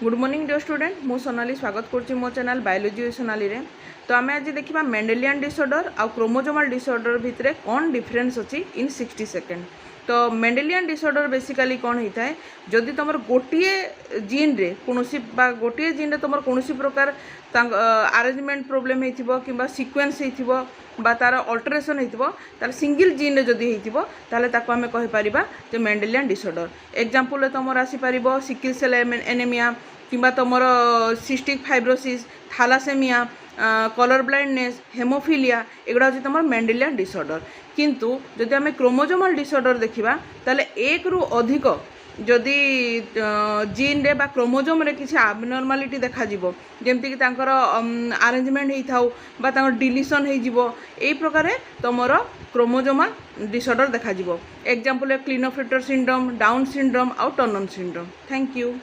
Good morning dear student, मु सोनाली स्वागत करुच्ची मो चैनल बायोलॉजी विथ सोनाली रे। तो आम आज देखा मेंडेलियन डिसऑर्डर आ क्रोमोजोमल डिसऑर्डर भितर कौन डिफरेंस अच्छी इन 60 सेकेंड। तो मेंडेलियन डिसऑर्डर बेसिकली कौन होता है, जदि तुम गोटे जीन रे कौनसी गोटे जीन रे तुम कौन प्रकार अरेंजमेंट प्रोब्लेम हो कि सिक्वेन्स हो तार अल्टरेसन हो तार सिंगल जीन रे जदि होता ताको आम कहीपर जो मेंडेलियन डिसऑर्डर। एग्जांपल तुम आसीपर सिकिल सेल एनीमिया किंबा तुम cystic fibrosis, thalassaemia, colour blindness, haemophilia एगुड़ा हूँ तुम मेंडेलियन डिसऑर्डर। किंतु जदि आम क्रोमोजोमल डिसऑर्डर देखा ताले एक रु अधिक जदि जीन रे बा क्रोमोजोम रे किसी आबनर्मालिटी देखा जमती कि तांकर अरेंजमेंट होता बा तांकर डिलीशन हो प्रकार तुमर क्रोमोजोमल डिसऑर्डर देखा। एग्जांपल क्लिनोफिटर सिंड्रोम, डाउन सिंड्रोम आउ टर्नर सिंड्रोम। Thank you.